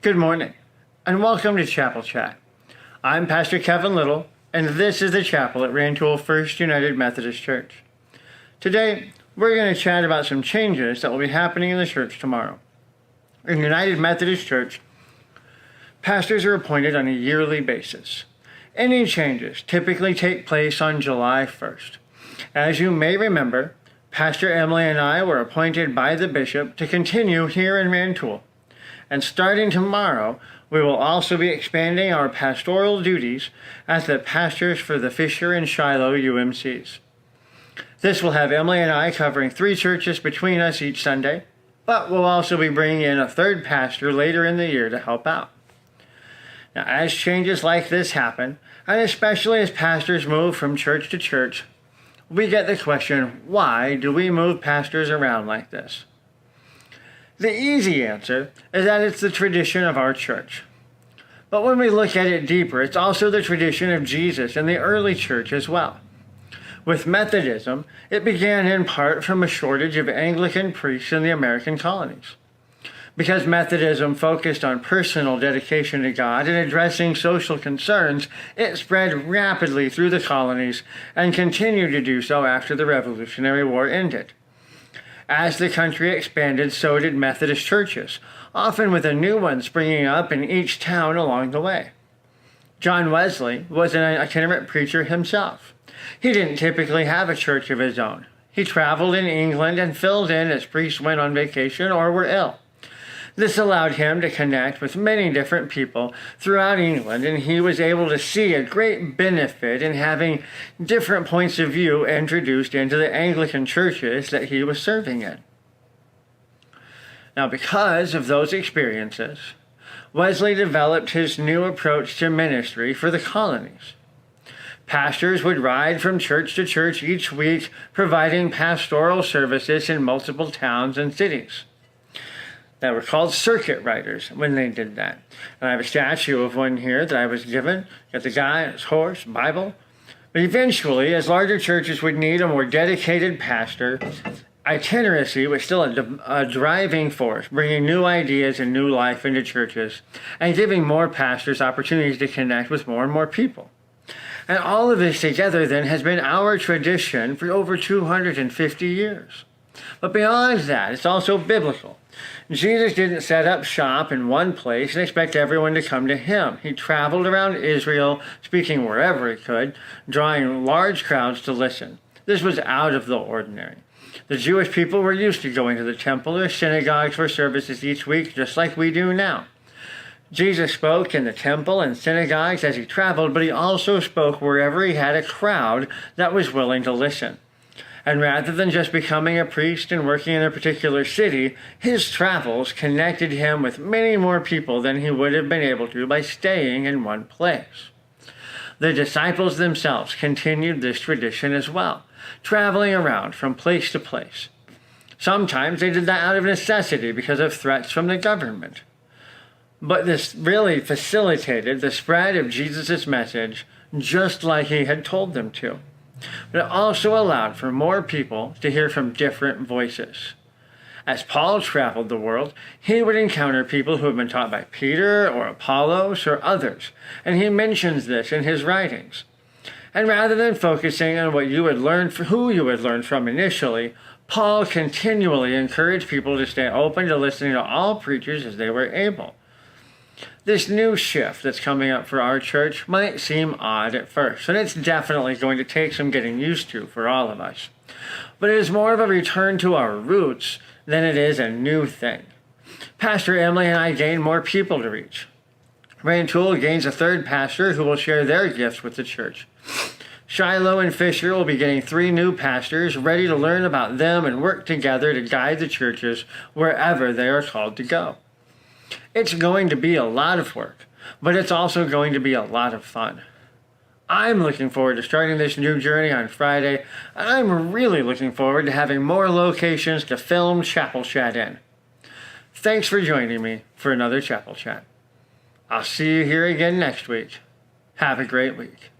Good morning, and welcome to Chapel Chat. I'm Pastor Kevin Little, and this is the chapel at Rantoul First United Methodist Church. Today, we're going to chat about some changes that will be happening in the church tomorrow. In United Methodist Church, pastors are appointed on a yearly basis. Any changes typically take place on July 1st. As you may remember, Pastor Emily and I were appointed by the bishop to continue here in Rantoul. And starting tomorrow, we will also be expanding our pastoral duties as the pastors for the Fisher and Shiloh UMCs. This will have Emily and I covering 3 churches between us each Sunday, but we'll also be bringing in a third pastor later in the year to help out. Now, as changes like this happen, and especially as pastors move from church to church, we get the question, why do we move pastors around like this? The easy answer is that it's the tradition of our church. But when we look at it deeper, it's also the tradition of Jesus and the early church as well. With Methodism, it began in part from a shortage of Anglican priests in the American colonies. Because Methodism focused on personal dedication to God and addressing social concerns, it spread rapidly through the colonies and continued to do so after the Revolutionary War ended. As the country expanded, so did Methodist churches, often with a new one springing up in each town along the way. John Wesley was an itinerant preacher himself. He didn't typically have a church of his own. He traveled in England and filled in as priests went on vacation or were ill. This allowed him to connect with many different people throughout England, and he was able to see a great benefit in having different points of view introduced into the Anglican churches that he was serving in. Now, because of those experiences, Wesley developed his new approach to ministry for the colonies. Pastors would ride from church to church each week, providing pastoral services in multiple towns and cities. They were called circuit riders when they did that. And I have a statue of one here that I was given. Got the guy, his horse, Bible. But eventually, as larger churches would need a more dedicated pastor, itineracy was still a driving force, bringing new ideas and new life into churches and giving more pastors opportunities to connect with more and more people. And all of this together then has been our tradition for over 250 years. But beyond that, it's also biblical. Jesus didn't set up shop in one place and expect everyone to come to him. He traveled around Israel, speaking wherever he could, drawing large crowds to listen. This was out of the ordinary. The Jewish people were used to going to the temple or synagogues for services each week, just like we do now. Jesus spoke in the temple and synagogues as he traveled, but he also spoke wherever he had a crowd that was willing to listen. And rather than just becoming a priest and working in a particular city, his travels connected him with many more people than he would have been able to by staying in one place. The disciples themselves continued this tradition as well, traveling around from place to place. Sometimes they did that out of necessity because of threats from the government. But this really facilitated the spread of Jesus' message just like he had told them to. But it also allowed for more people to hear from different voices. As Paul traveled the world, he would encounter people who had been taught by Peter or Apollos or others, and he mentions this in his writings. And rather than focusing on what you would learn, who you would learn from initially, Paul continually encouraged people to stay open to listening to all preachers as they were able. This new shift that's coming up for our church might seem odd at first, and it's definitely going to take some getting used to for all of us. But it is more of a return to our roots than it is a new thing. Pastor Emily and I gain more people to reach. Rantoul gains a third pastor who will share their gifts with the church. Shiloh and Fisher will be getting 3 new pastors ready to learn about them and work together to guide the churches wherever they are called to go. It's going to be a lot of work, but it's also going to be a lot of fun. I'm looking forward to starting this new journey on Friday, and I'm really looking forward to having more locations to film Chapel Chat in. Thanks for joining me for another Chapel Chat. I'll see you here again next week. Have a great week.